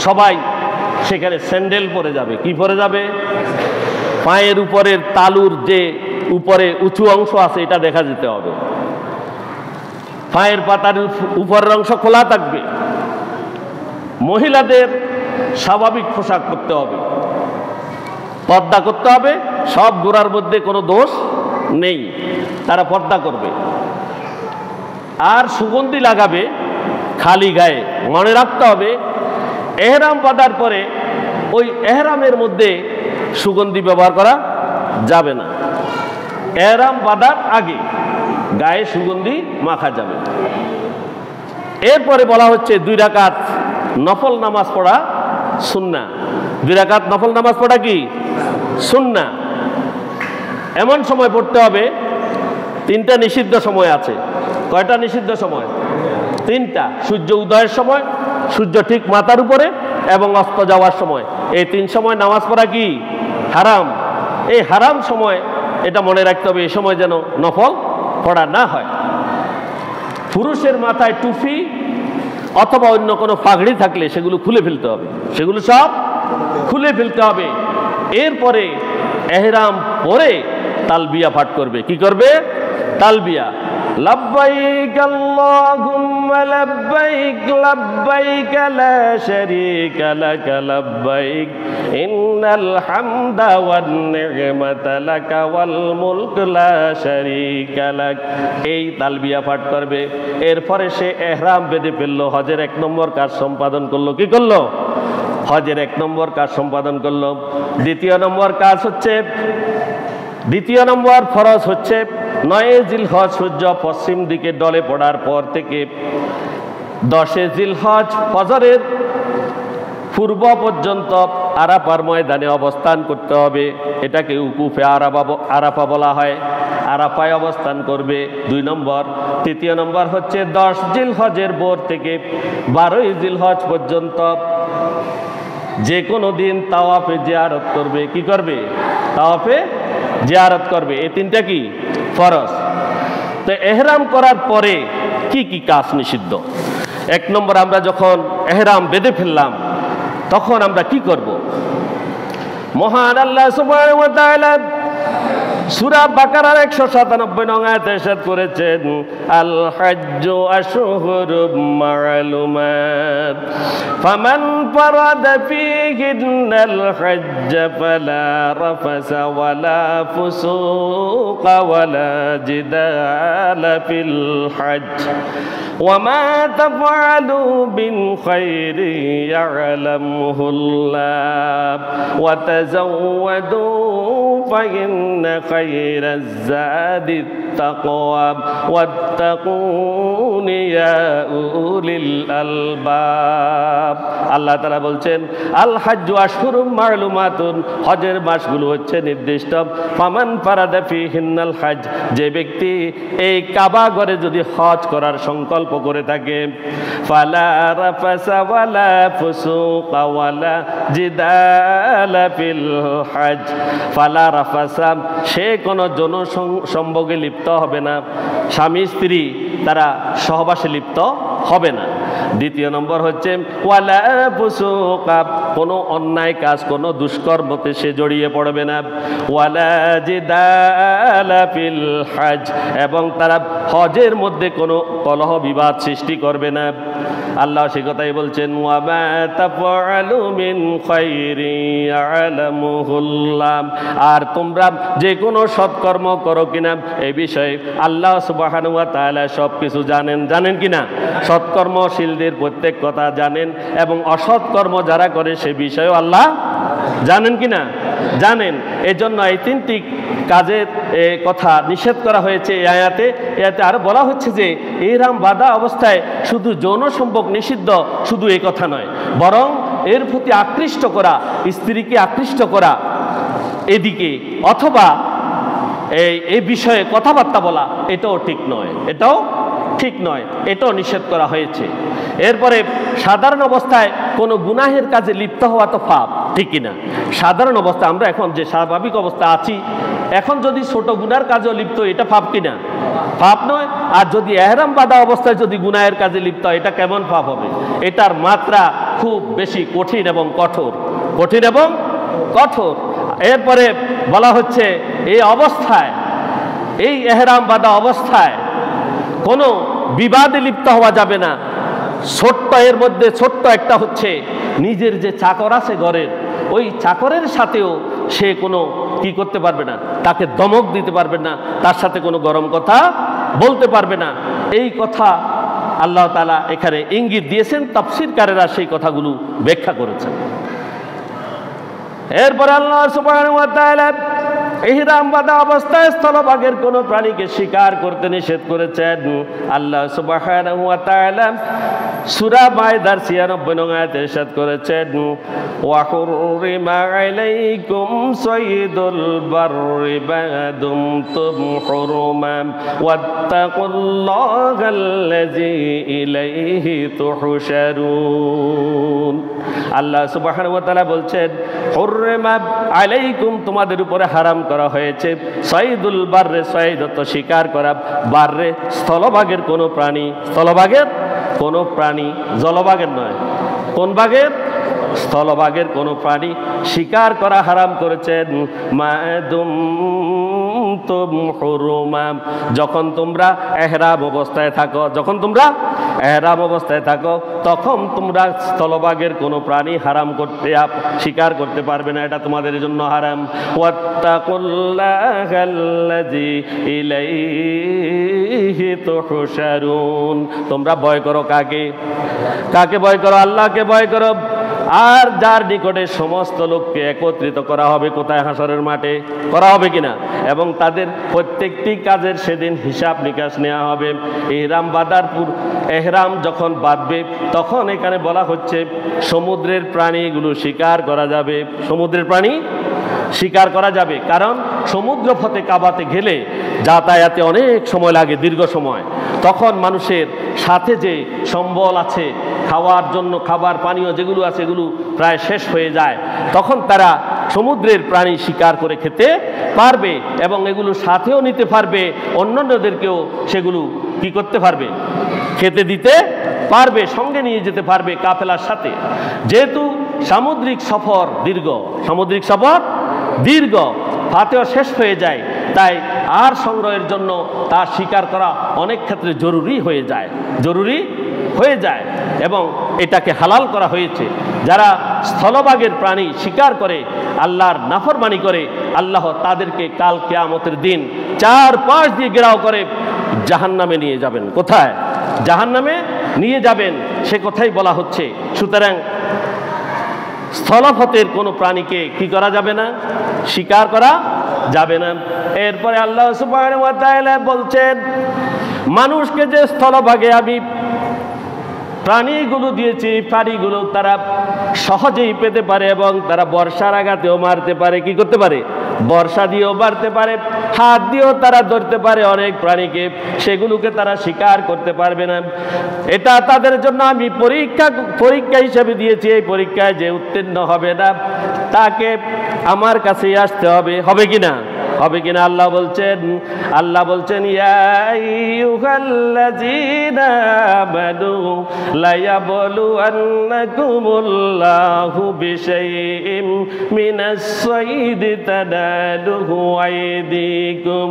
সবাই সেখানে স্যান্ডেল পরে যাবে। কি পরে যাবে? পায়ের উপরের তালুর যে উপরে উঁচু অংশ আছে এটা দেখা যেতে হবে। পায়ের পাতার উপরের অংশ খোলা থাকবে। মহিলাদের স্বাভাবিক পোশাক করতে হবে, পর্দা করতে হবে। সব গোড়ার মধ্যে কোনো দোষ নেই, তারা পর্দা করবে। আর সুগন্ধি লাগাবে খালি গায়ে। মনে রাখতে হবে এহরাম বাঁধার পরে ওই এহরামের মধ্যে সুগন্ধি ব্যবহার করা যাবে না। এহরাম বাঁধার আগে গায়ে সুগন্ধি মাখা যাবে। এরপরে বলা হচ্ছে 2 রাকাত নফল নামাজ পড়া সুন্নাহ। 2 রাকাত নফল নামাজ পড়া কি? সুন্নাহ। এমন সময় পড়তে হবে, 3টা নিষিদ্ধ সময় আছে। কয়টা নিষিদ্ধ সময়? 3টা। সূর্য উদয়ের সময়, সূর্য ঠিক মাথার উপরে, এবং অস্ত যাওয়ার সময়। এই 3 সময় নামাজ পড়া কি? হারাম। এই হারাম সময় এটা মনে রাখতে হবে, এই সময় যেন নফল পড়া না হয়। পুরুষের মাথায় টুপি অথবা অন্য কোনো পাগড়ি থাকলে সেগুলো খুলে ফেলতে হবে, সেগুলো সব খুলে ফেলতে হবে। এরপরে এহরাম পরে তালবিয়া পাঠ করবে। কি করবে? তালবিয়া। লব্বাইক আল্লাহুম্মা লব্বাইক লব্বাইক লা শারীকা লাক লব্বাইক ইন্নাল হামদা ওয়ান নি'মাতা লাক ওয়াল মুলক লা শারীকা লাক। এই তালবিয়া পাঠ করবে। এরপরে সে এহরাম বেঁধে ফেললো, হজের 1 নম্বর কাজ সম্পাদন করলো। কি করলো? হজের 1 নম্বর কাজ সম্পাদন করলো। দ্বিতীয় নম্বর ফরজ হচ্ছে 9 জিলহজ সূর্য পশ্চিম দিকে ডলে পড়ার পর থেকে 10 জিলহজ ফজরের পূর্ব পর্যন্ত আরাফার ময়দানে অবস্থান করতে হবে। এটাকে উকুফে আরাফা বলা হয়। আরাফায় অবস্থান করবে 2 নম্বর। তৃতীয় নম্বর হচ্ছে 10 জিলহজের ভোর থেকে 12 জিলহজ পর্যন্ত যে কোনো দিন তাওয়াফে জিয়ারত করবে। কি করবে? তাওয়াফে জিয়ারত করবে। এই 3টা কি? ফরজ। তো এহরাম করার পরে কি কি কাজ নিষিদ্ধ? 1 নম্বর, আমরা যখন এহরাম বেঁধে ফেললাম তখন আমরা কি করব? মহান আল্লাহ সুবহানাহু ওয়া তাআলা সূরা বাকারার 197 নং আয়াতে ইরশাদ করেছেন আল হাজ্জু আশহুরুম মা'লুমাত ফামান ফারাদা ফীহিন্নাল হাজ্জ ফালা রাফাসা ওয়ালা ফুসুকা ওয়ালা জিদালা ফিল হজ্জ ওয়ামা তাফআলু মিন খাইরি ইয়া'লামুহুল্লাহ ওয়া তাযাওয়াদু ফাইন্না খাইরাজ যাদি তাকওয়া ওয়াত্তাকুনি ইয়া উলিল আলবাব। আল্লাহ তাআলা বলছেন আল হাজ্জু আশহুরুম মা'লুমাতুন, হজের মাসগুলো হচ্ছে নির্দিষ্ট। ফামান ফারাদা ফীহিন্নাল হজ, যে ব্যক্তি এই কাবা ঘরে যদি হজ করার সংকল্প করে থাকে, ফালা রাফাসা ওয়ালা ফুসুকা ওয়ালা জিদালা ফিল হজ, ফালা রাফাসা, সে কোনো যৌন সম্ভোগে লিপ্ত হবে না, স্বামী স্ত্রী তারা সহবাসে লিপ্ত হবে না। দ্বিতীয় নম্বর হচ্ছে ওয়ালা ফুসুকা, কোনো অন্যায় কাজ, কোনো দুষ্কর্মতে সে জড়িয়ে পড়বে না। ওয়ালা জিদালা ফিল হজ, এবং তারা হজের মধ্যে কোনো কলহ বিবাদ সৃষ্টি করবে না। আল্লাহ সে কথাই বলছেন ওয়ামা তাফআলু মিন খাইরি ইয়া'লামুহুল্লাহ, আর তোমরা যে কোনো সৎকর্ম করো কিনা এই বিষয়ে আল্লাহ সুবহানাহু ওয়া তাআলা সব কিছু জানেন। জানেন কিনা? সৎকর্মশীলদের প্রত্যেক কথা জানেন, এবং অসৎকর্ম যারা করে সে বিষয়েও আল্লাহ জানেন কিনা? জানেন। এজন্য এই তিনটি কাজের কথা নিষেধ করা হয়েছে এই আয়াতে। এতে আরো বলা হচ্ছে যে ইহরাম বাঁধা অবস্থায় শুধু যৌন সম্পর্ক নিষিদ্ধ, শুধু এই কথা নয়, বরং এর প্রতি আকৃষ্ট করা, স্ত্রীকে আকৃষ্ট করা এদিকে, অথবা এই বিষয়ে কথাবার্তা বলা, এটাও ঠিক নয়, এটাও ঠিক নয়, এটাও নিষেধ করা হয়েছে। এরপরে সাধারণ অবস্থায় কোনো গুনাহের কাজে লিপ্ত হওয়া তো পাপ, ঠিক কিনা? সাধারণ অবস্থা আমরা এখন যে স্বাভাবিক অবস্থা আছি, এখন যদি ছোট গুনার কাজেও লিপ্ত, এটা পাপ কিনা? পাপ নয়। আর যদি ইহরাম বাঁধা অবস্থায় যদি গুনাহের কাজে লিপ্ত হয়, এটা কেমন পাপ হবে? এটার মাত্রা খুব বেশি কঠিন এবং কঠোর, কঠিন এবং কঠোর। এরপরে বলা হচ্ছে এই অবস্থায়, এই ইহরাম বাঁধা অবস্থায় কোনো বিবাদে লিপ্ত হওয়া যাবে না। ছোট্ট এর মধ্যে ছোট্ট একটা হচ্ছে নিজের যে চাকর আছে ঘরের, ওই চাকরের সাথেও সে কোনো কি করতে পারবে না, তাকে দমক দিতে পারবে না, তার সাথে কোনো গরম কথা বলতে পারবে না। এই কথা আল্লাহ তাআলা এখানে ইঙ্গিত দিয়েছেন, তাফসীরকারেরা সেই কথাগুলো ব্যাখ্যা করেছেন। এরপরে আল্লাহ সুবহানাহু ওয়া তাআলা ইহরাম বাঁধা অবস্থায় স্থলভাগের কোনো প্রাণীকে শিকার করতে নিষেধ করেছেন। আল্লাহ সুবহানাহু ওয়া তাআলা সূরা মায়দার ৯৬ নং আয়াতে ইরশাদ করেছেন ওয়া হুররিমা আলাইকুম সাইয়্যিদুল বাররি বাদুমতুম হুরুমান ওয়াত্তাকুল্লাহাল্লাযী ইলাইহি তুহশারুন। আল্লাহ সুবহানাহু ওয়া তাআলা বলছেন হুররিমা আলাইকুম, তোমাদের উপরে হারাম করা হয়েছে সাইদুল বাররে, সাইদত শিকার করা, বাররে স্থলভাগের কোনো প্রাণী, স্থলভাগের কোনো প্রাণী, জলভাগের নয়, কোন ভাগের? স্থলভাগের কোনো প্রাণী শিকার করা হারাম করেছেন। মাদুমতুম হুরুমান, যখন তোমরা ইহরাম অবস্থায় থাকো, যখন তোমরা ইহরাম অবস্থায় থাকো, তখন তোমরা স্থলভাগের কোনো প্রাণী হারাম করতে, শিকার করতে পারবে না, এটা তোমাদের জন্য হারাম। ওয়াত্তাকুল্লাহাল্লাযী ইলাইহি তুহশারুন, তোমরা ভয় করো কাকে? কাকে ভয় করো? আল্লাহকে ভয় করো। আর যার নিকটে সমস্ত লোককে একত্রিত করা হবে, কোথায়? হাসরের মাঠে করা হবে কিনা, এবং তাদের প্রত্যেকটি কাজের সেদিন হিসাব নিকাশ নেওয়া হবে। ইহরাম বাঁধার ইহরাম যখন বাঁধবে, তখন এখানে বলা হচ্ছে সমুদ্রের প্রাণীগুলো শিকার করা যাবে, সমুদ্রের প্রাণী শিকার করা যাবে, কারণ সমুদ্র পথে কাবাতে গেলে যাতায়াতে অনেক সময় লাগে, দীর্ঘ সময়। তখন মানুষের সাথে যে সম্বল আছে খাওয়ার জন্য, খাবার পানীয় যেগুলো আছে, এগুলো প্রায় শেষ হয়ে যায়। তখন তারা সমুদ্রের প্রাণী শিকার করে খেতে পারবে, এবং এগুলো সাথেও নিতে পারবে, অন্যান্যদেরকেও সেগুলো কি করতে পারবে? খেতে দিতে পারবে, সঙ্গে নিয়ে যেতে পারবে কাফেলার সাথে। যেহেতু সামুদ্রিক সফর দীর্ঘ, সামুদ্রিক সফর দীর্ঘ, হাতেও শেষ হয়ে যায়, তাই আর সংগ্রহের জন্য তা শিকার করা অনেক ক্ষেত্রে জরুরি হয়ে যায় এবং এটাকে হালাল করা হয়েছে। যারা স্থলভাগের প্রাণী শিকার করে আল্লাহর নাফরমানি করে, আল্লাহ তাদেরকে কাল কিয়ামতের দিন 4-5 দিয়ে ঘেরাও করে জাহান্নামে নিয়ে যাবেন। কোথায়? জাহান্নামে নিয়ে যাবেন, সে কথাই বলা হচ্ছে। সুতরাং স্থলপথের কোনো প্রাণীকে কি করা যাবে না? শিকার করা যাবে না। এরপরে আল্লাহ সুবহানাহু ওয়া তাআলা বলছেন, মানুষকে যে স্থলভাগে আমি প্রাণীগুলো দিয়েছি, প্রাণীগুলো তারা সহজেই পেতে পারে এবং তারা বর্ষার আঘাতেও মারতে পারে। কি করতে পারে? বর্ষা দিয়েও মারতে পারে, হাত দিয়েও তারা ধরতে পারে অনেক প্রাণীকে, সেগুলোকে তারা শিকার করতে পারবে না। এটা তাদের জন্য আমি পরীক্ষা হিসেবে দিয়েছি। এই পরীক্ষায় যে উত্তীর্ণ হবে না তাকে আমার কাছেই আসতে হবে। হবে কিনা? আল্লাহ বলছেন ইয়া আইয়ুহাল্লাযীনা আমানু লা ইয়াবলুওয়ান্নাকুমুল্লাহু বিশাইইম মিনাস সাইদি তানালুহু আইদিকুম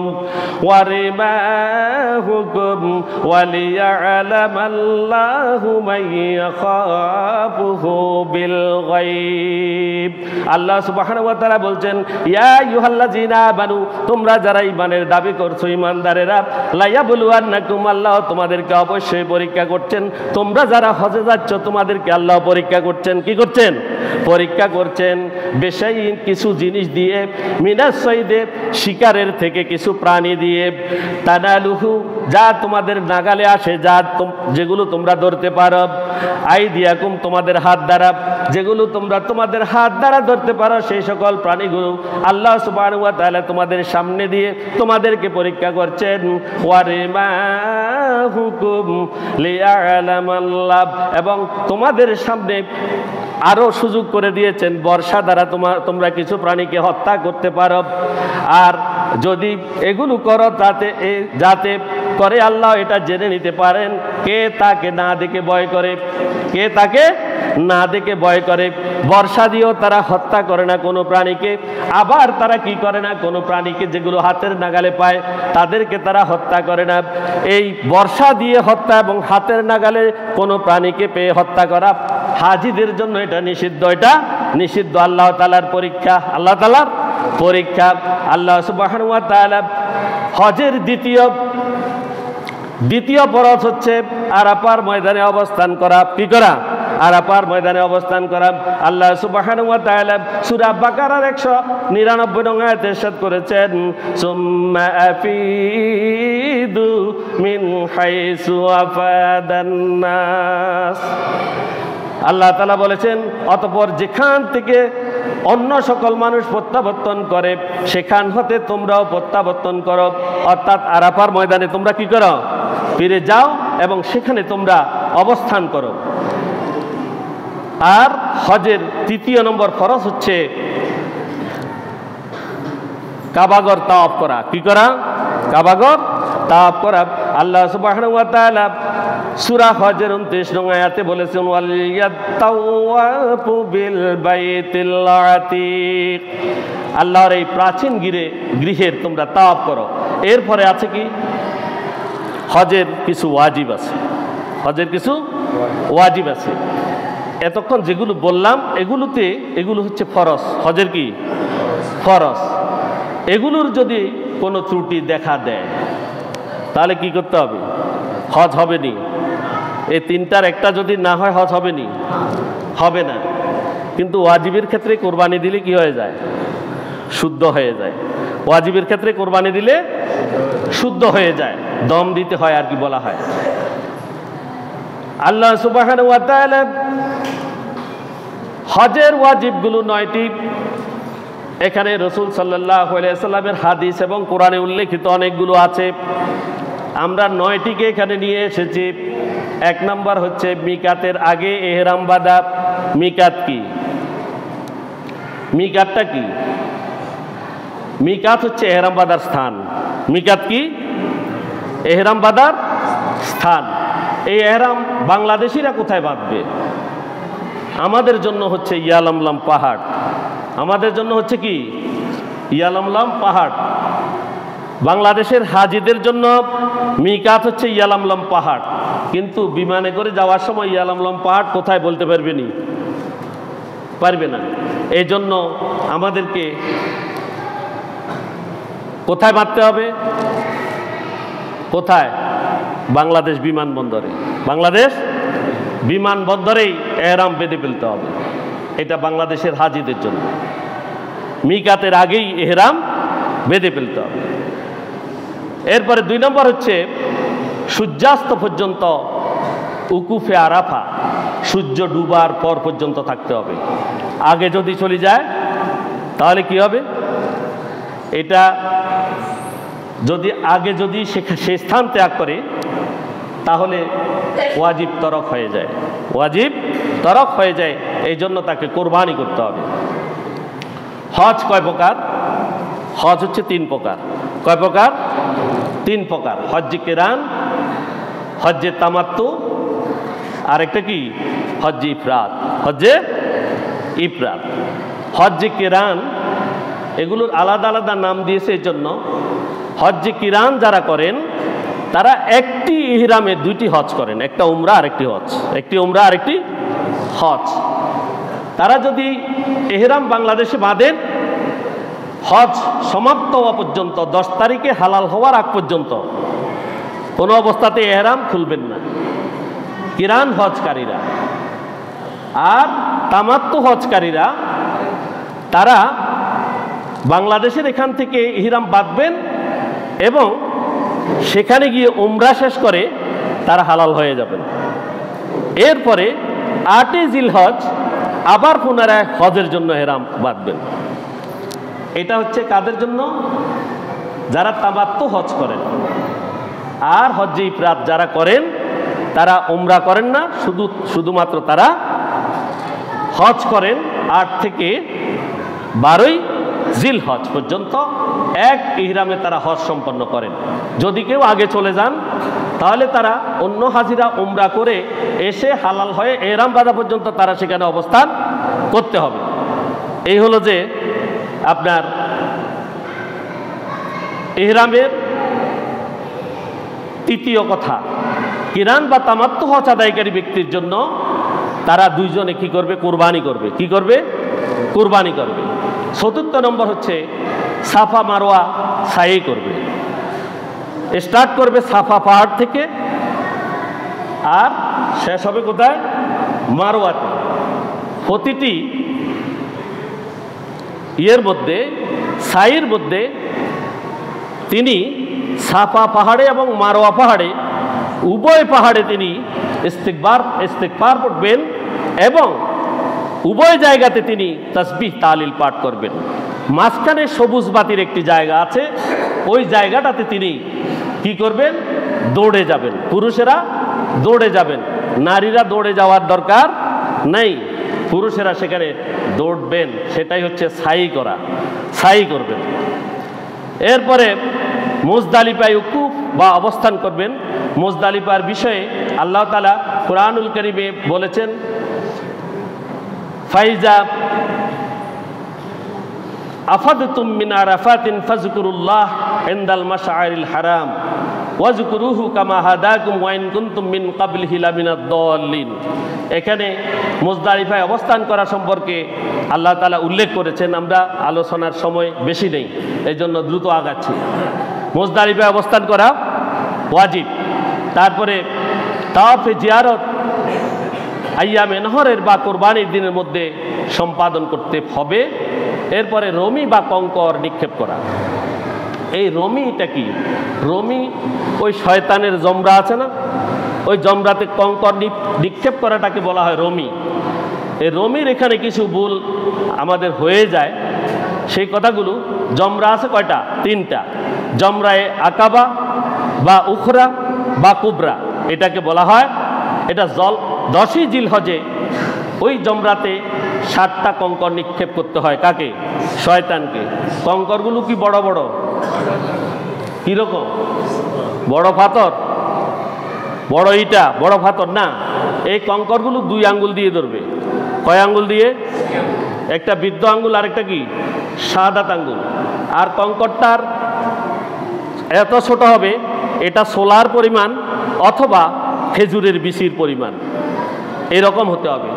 ওয়া রিমাহুকুম ওয়া লিয়া'লামাল্লাহু মান ইয়াখাফুহু বিল গায়ব। আল্লাহ সুবহানাহু ওয়া তাআলা বলছেন, ইয়া আইয়ুহাল্লাযীনা আমানু, তোমরা যারা ঈমানের দাবি করছো, ঈমানদারেরা, লা ইয়াবলুওয়ান্নাকুম, আল্লাহ তোমাদেরকে অবশ্যই পরীক্ষা করছেন। তোমরা যারা হজে যাচ্ছ তোমাদেরকে আল্লাহ পরীক্ষা করছেন। কি করছেন? পরীক্ষা করছেন বিশাইইন, কিছু জিনিস দিয়ে, মিনাস সাইদে, শিকারের থেকে কিছু প্রাণী দিয়ে, তানালুহু, যা তোমাদের নাগালে আসে, যেগুলো তোমরা ধরতে পারো, আইদিয়াকুম, তোমাদের হাত দ্বারা, যেগুলো তোমাদের হাত দ্বারা ধরতে পারো, সেই সকল প্রাণীগুলো আল্লাহ সুবহানাহু ওয়া তাআলা তোমাদের সামনে দিয়ে তোমাদেরকে পরীক্ষা করছেন। ওয়া রিমাহুকুম লিয়া'লামাল্লাহ, এবং তোমাদের সামনে আরো সুযোগ করে দিয়েছেন বর্ষা দ্বারা তোমরা কিছু প্রাণীকে হত্যা করতে পারো। আর যদি এগুলো করো যাতে করে আল্লাহ এটা জেনে নিতে পারেন কে তাকে না দেখে ভয় করে। বর্ষা দিয়েও তারা হত্যা করে না কোনো প্রাণীকে, আবার তারা কি করে না, কোনো প্রাণীকে যেগুলো হাতের নাগালে পায় তাদেরকে তারা হত্যা করে না। এই বর্ষা দিয়ে হত্যা এবং হাতের নাগালে কোনো প্রাণীকে পেয়ে হত্যা করা হাজিদের জন্য এটা নিষিদ্ধ। আল্লাহ তাআলার পরীক্ষা, আল্লাহ সুবহানাহু ওয়া তাআলা হজের দ্বিতীয় ফরজ হচ্ছে আরাফার ময়দানে অবস্থান করা। কি করা? আরাফার ময়দানে অবস্থান করা। আল্লাহ সুবহানাহু ওয়া তাআলা সূরা বাকারার 199 নং আয়াতে ইরশাদ করেছেন, সুম্মা আফিদু মিন হাইসু আফাদান নাস। আল্লাহ তাআলা বলেছেন, অতঃপর যেখান থেকে অন্য সকল মানুষ প্রত্যাবর্তন করে সেখান হতে তোমরাও প্রত্যাবর্তন করো। অর্থাৎ আরাফার ময়দানে তোমরা কি করো? ফিরে যাও এবং সেখানে তোমরা অবস্থান করো। আর হজের 3 নম্বর ফরজ হচ্ছে কাবাগর তাওয়াফ করা। কি করা? কাবাগর তাওয়াফ করা। আল্লাহ সুবহানাহু ওয়া তাআলা সূরা হজের 29 নং আয়াতে বলেছেন, ওয়ালিয়াতাওয়াফু বিল বাইতিল আতীক, আল্লাহর এই প্রাচীন গৃহের তোমরা তাওয়াফ করো। এরপরে আছে কি? হজের কিছু ওয়াজিব আছে। এতক্ষণ যেগুলো বললাম এগুলো হচ্ছে ফরজ। হজের কি? ফরজ। এগুলোর যদি কোনো ত্রুটি দেখা দেয় তাহলে কি করতে হবে? হজ হবে নি। এই 3টার একটা যদি না হয় হজ হবে না। কিন্তু ওয়াজিবের ক্ষেত্রে কোরবানি দিলে কি হয়ে যায়? শুদ্ধ হয়ে যায়। ওয়াজিবের ক্ষেত্রে কোরবানি দিলে শুদ্ধ হয়ে যায়, দম দিতে হয় আর কি বলা হয়। আল্লাহ সুবহানাহু ওয়া তাআলা হজের ওয়াজিবগুলো 9টি। এখানে রাসূল সাল্লাল্লাহু আলাইহি ওয়াসাল্লামের হাদিস এবং কোরআনে উল্লেখিত অনেকগুলো আছে। আমরা 9টিকে এখানে নিয়ে এসেছি। 1 নম্বর হচ্ছে মিকাতের আগে ইহরাম বাঁধা। মিকাত কি? মিকাতটা কি? মিকাত হচ্ছে ইহরাম বাঁধার স্থান। মিকাত কি? ইহরাম বাঁধার স্থান। এই ইহরাম বাংলাদেশিরা কোথায় বাঁধবে? আমাদের জন্য হচ্ছে ইয়ালামলাম পাহাড়। আমাদের জন্য হচ্ছে কি? ইয়ালামলাম পাহাড়। বাংলাদেশের হাজিদের জন্য মিকাত হচ্ছে ইয়ালামলম পাহাড়, কিন্তু বিমানে করে যাওয়ার সময় ইয়ালামলম পাহাড় কোথায় বলতে পারবে না। এই জন্য আমাদেরকে কোথায় মারতে হবে? কোথায়? বাংলাদেশ বিমানবন্দরে। বাংলাদেশ বিমানবন্দরেই এহরাম বেঁধে ফেলতে হবে। এটা বাংলাদেশের হাজিদের জন্য মিকাতের আগেই এহরাম বেঁধে ফেলতে হবে। এরপরে 2 নম্বর হচ্ছে সূর্যাস্ত পর্যন্ত উকুফে আরাফা, সূর্য ডুবার পর পর্যন্ত থাকতে হবে। আগে যদি চলে যায় তাহলে কি হবে? এটা যদি সে স্থান ত্যাগ করে তাহলে ওয়াজিব তরক হয়ে যায়, ওয়াজিব তরক হয়ে যায়। এই জন্য তাকে কোরবানি করতে হবে। হজ কয় প্রকার? হজ হচ্ছে 3 প্রকার। কয় প্রকার? 3 প্রকার। হজ্জে কিরান, হজ্জে তামাত্তু, আর একটা কি? হজ্জে ইফরাদ। হজ্জে ইফরাদ, হজ্জে কিরান, এগুলোর আলাদা আলাদা নাম দিয়েছে। এই জন্য হজ্জে কিরান যারা করেন তারা একটি ইহরামে 2টি হজ করেন, একটা উমরা আর একটি হজ, একটি উমরা আর একটি হজ। তারা যদি ইহরাম বাংলাদেশে বাঁধেন, হজ সমাপ্ত হওয়া পর্যন্ত 10 তারিখে হালাল হওয়ার আগ পর্যন্ত কোনো অবস্থাতে ইহরাম খুলবেন না কিরান হজকারীরা। আর তামাত্তু হজকারীরা তারা বাংলাদেশের এখান থেকে ইহরাম বাঁধবেন এবং সেখানে গিয়ে উমরা শেষ করে তারা হালাল হয়ে যাবেন। এরপরে 8 জিলহজ আবার পুনরায় হজের জন্য ইহরাম বাঁধবেন। এটা হচ্ছে কাদের জন্য? যারা তামাত্তু হজ করেন। আর হজ্জে ইফরাদ যারা করেন তারা উমরা করেন না, শুধুমাত্র তারা হজ করেন 8 থেকে 12 জিলহজ পর্যন্ত এক ইহরামে তারা হজ সম্পন্ন করেন। যদি কেউ আগে চলে যান তাহলে তারা অন্য হাজিরা উমরা করে এসে হালাল হয়ে ইহরাম বাঁধা পর্যন্ত তারা সেখানে অবস্থান করতে হবে। এই হলো যে আপনার ইহরামের 3য় কথা। কিরান বা তামাত্তু হজ আদায়কারী ব্যক্তির জন্য তারা 2 জনে কি করবে? কোরবানি করবে। কি করবে? কোরবানি করবে। 4র্থ নম্বর হচ্ছে সাফা মারোয়া সাই করবে। স্টার্ট করবে সাফা পাহাড় থেকে আর শেষ হবে কোথায়? মারোয়াতে। প্রতিটি মধ্যে সাইয়ের মধ্যে তিনি সাফা পাহাড়ে এবং মারোয়া পাহাড়ে উভয় পাহাড়ে তিনি ইস্তিগফার পড়বেন এবং উভয় জায়গাতে তিনি তাসবিহ তাহলিল পাঠ করবেন। মাঝখানে সবুজ বাতির একটি জায়গা আছে, ওই জায়গাটাতে তিনি কি করবেন? দৌড়ে যাবেন। পুরুষেরা দৌড়ে যাবেন, নারীরা দৌড়ে যাওয়ার দরকার নেই, পুরুষেরা সেখানে দৌড়বেন। সেটাই হচ্ছে সাই করা, সাই করবেন। এরপরে মুজদালিফায় উকুফ বা অবস্থান করবেন। মুজদালিফার বিষয়ে আল্লাহ তাআলা কুরআনুল কারীমে বলেছেন, ফাইজা আফাদতুম মিন আরাফাতিন ফাযকুরুল্লাহ ইনদাল মাশআরিল হারাম ওয়াজকুরুহু কামা হাদাকুম ওয়া ইন কুনতুম মিন ক্বাবলিহি লামিনাদ দাল্লিন। এখানে মুজদালিফায় অবস্থান করা সম্পর্কে আল্লাহ তাআলা উল্লেখ করেছেন। আমরা আলোচনার সময় বেশি নেই, এই জন্য দ্রুত আগাচ্ছি। মুজদালিফায় অবস্থান করা ওয়াজিব। তারপরে তাওয়াফে জিয়ারত আইয়ামে নহরের বা কোরবানির দিনের মধ্যে সম্পাদন করতে হবে। এরপরে রমি বা কঙ্কর নিক্ষেপ করা। এই রমিটা কি? রমি ওই শয়তানের জমরা আছে না, ওই জমরাতে কঙ্কর নিক্ষেপ করাটাকে বলা হয় রমি। এই রমির এখানে কিছু ভুল আমাদের হয়ে যায়, সেই কথাগুলো। জমরা আছে কয়টা? 3টা। জমরায়ে আকাবা বা উখরা বা কুবরা এটাকে বলা হয়। এটা 10ই জিলহজে ওই জমরাতে 7টা কঙ্কর নিক্ষেপ করতে হয়। কাকে? শয়তানকে। কঙ্করগুলো কি বড় বড়? কিরকম? বড় পাথর, বড় ইটা, বড় পাথর না। এই কঙ্করগুলো 2 আঙ্গুল দিয়ে ধরবে। কয় আঙ্গুল দিয়ে? একটা বৃদ্ধ আঙ্গুল আর একটা কি? শাহাদাত আঙ্গুল। আর কঙ্করটার এত ছোট হবে, এটা সোলার পরিমাণ অথবা খেজুরের বিচির পরিমাণ, এরকম হতে হবে।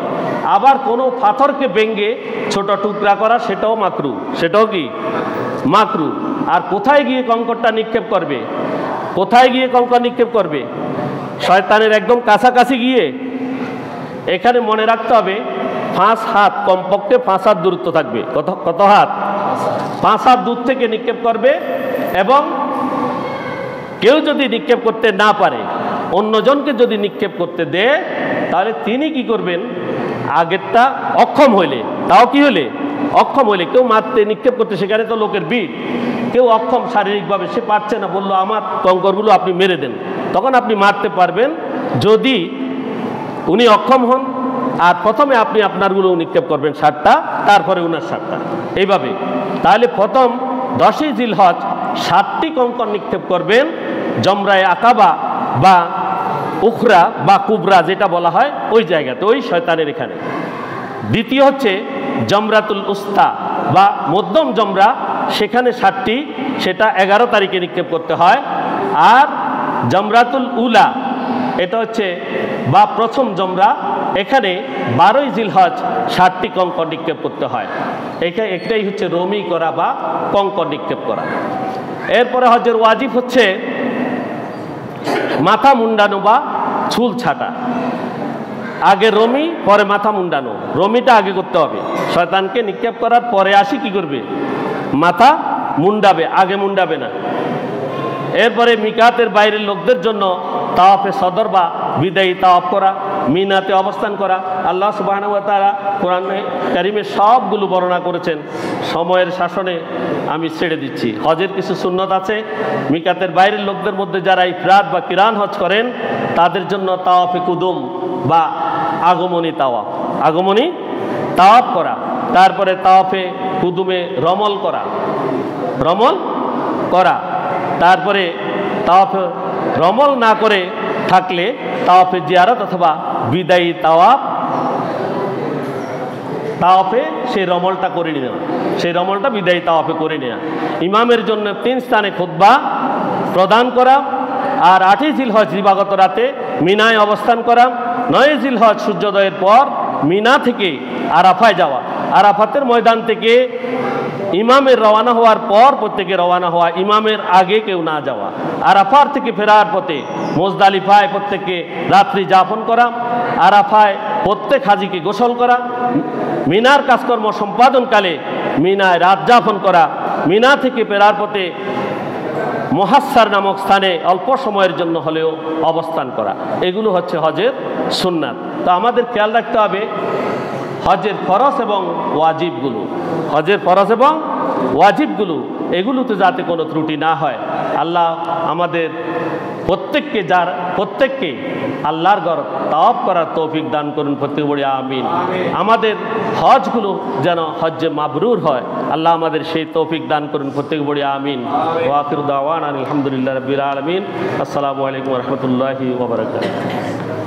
আবার কোনো পাথরকে ভেঙে ছোট টুকরা করা, সেটাও মাকরু, সেটাও কি মাকরু। আর কোথায় গিয়ে কঙ্করটা নিক্ষেপ করবে? কোথায় গিয়ে কঙ্কর নিক্ষেপ করবে? শয়তানের একদম কাছাকাছি গিয়ে। এখানে মনে রাখতে হবে 5 হাত, কমপক্ষে 5 হাত দূরত্ব থাকবে। কত হাত? 5 হাত দূর থেকে নিক্ষেপ করবে। এবং কেউ যদি নিক্ষেপ করতে না পারে, অন্যজনকে যদি নিক্ষেপ করতে দেয়, তাহলে তিনি কি করবেন? আগেরটা অক্ষম হইলে, তাও কি হলে? অক্ষম হইলে। কেউ মারতে নিক্ষেপ করতে, সেখানে তো লোকের ভিড়, কেউ অক্ষম শারীরিকভাবে, সে পারছে না, বললো আমার কঙ্করগুলো আপনি মেরে দেন, তখন আপনি মারতে পারবেন যদি উনি অক্ষম হন। আর প্রথমে আপনি আপনারগুলো নিক্ষেপ করবেন 7টা, তারপরে উনার 7টা, এইভাবে। তাহলে প্রথম 10ই জিলহজ 7টি কঙ্কর নিক্ষেপ করবেন জমরায়ে আকাবা বা উখরা বা কুবরা যেটা বলা হয়, ওই জায়গাতে, ওই শয়তানের এখানে। দ্বিতীয় হচ্ছে জমরাতুল উস্তা বা মধ্যম জমরা, সেখানে 7টি, সেটা 11 তারিখে নিক্ষেপ করতে হয়। আর জমরাতুল উলা, এটা হচ্ছে বা প্রথম জমরা, এখানে 12ই জিলহজ 7টি কঙ্কর নিক্ষেপ করতে হয়। একটাই হচ্ছে রমি করা বা কঙ্কর নিক্ষেপ করা। এরপরে হজের ওয়াজিব হচ্ছে মাথা মুন্ডানো বা চুল ছাটা। আগে রমি, পরে মাথা মুন্ডানো। রমিটা আগে করতে হবে, শয়তানকে নিক্ষেপ করার পরে আসি কি করবে? মাথা মুন্ডাবে, আগে মুন্ডাবে না। এরপরে মিকাতের বাইরের লোকদের জন্য তাওয়াফে সদর বা বিদায়ী তাওয়াফ করা, মিনাতে অবস্থান করা। আল্লাহ সুবহানাহু ওয়া তাআলা কোরআনে কারিমে সবগুলো বর্ণনা করেছেন। সময়ের শাসনে আমি ছেড়ে দিচ্ছি। হজের কিছু সুন্নত আছে। মিকাতের বাইরের লোকদের মধ্যে যারা ইফরাদ বা কিরান হজ করেন, তাদের জন্য তাওয়াফে কুদুম বা আগমনী তাওয়াফ, আগমনী তাওয়াফ করা। তারপরে তাওয়াফে কুদুমে রমল করা, রমল করা। তারপরে তাওয়াফে রমল না করে থাকলে তাওয়াফে জিয়ারত অথবা বিদায়ী তাওয়াফ, তাওয়াফে সেই রমলটা করে নেওয়া, সেই রমলটা বিদায়ী তাওয়াফে করে নেওয়া। ইমামের জন্য 3 স্থানে খুতবা প্রদান করা। আর 8ই জিলহজ দিবাগত রাতে মিনায় অবস্থান করা। 9ই জিলহজ সূর্যোদয়ের পর মিনা থেকে আরাফায় যাওয়া। আরাফাতের ময়দান থেকে ইমামের রওয়ানা হওয়ার পর প্রত্যেকে রওয়ানা হওয়া, ইমামের আগে কেউ না যাওয়া। আরাফার থেকে ফেরার পথে মুজদালিফায় প্রত্যেকে রাত্রি যাপন করা। আরাফায় প্রত্যেক হাজিকে গোসল করা। মিনার কাজকর্ম সম্পাদনকালে মিনায় রাত যাপন করা। মিনা থেকে ফেরার পথে মুহাসসার নামক স্থানে অল্প সময়ের জন্য হলেও অবস্থান করা। এগুলো হচ্ছে হজের সুন্নাত। তো আমাদের খেয়াল রাখতে হবে হজের ফরজ এবং ওয়াজিবগুলো, হজের ফরজ এবং ওয়াজিবগুলো, এগুলোতে যাতে কোনো ত্রুটি না হয়। আল্লাহ আমাদের প্রত্যেককে আল্লাহর ঘর তাওয়াফ করার তৌফিক দান করুন, প্রত্যেক বড়ি আমিন। আমাদের হজগুলো যেন হজ্জে মাবরুর হয়, আল্লাহ আমাদের সেই তৌফিক দান করুন, প্রত্যেক বড়ি আমিন। ওয়া আখিরু দাওয়ানা আলহামদুলিল্লাহি রাব্বিল আলামিন। আসসালামু আলাইকুম ওয়া রাহমাতুল্লাহি ওয়া বারাকাতুহু।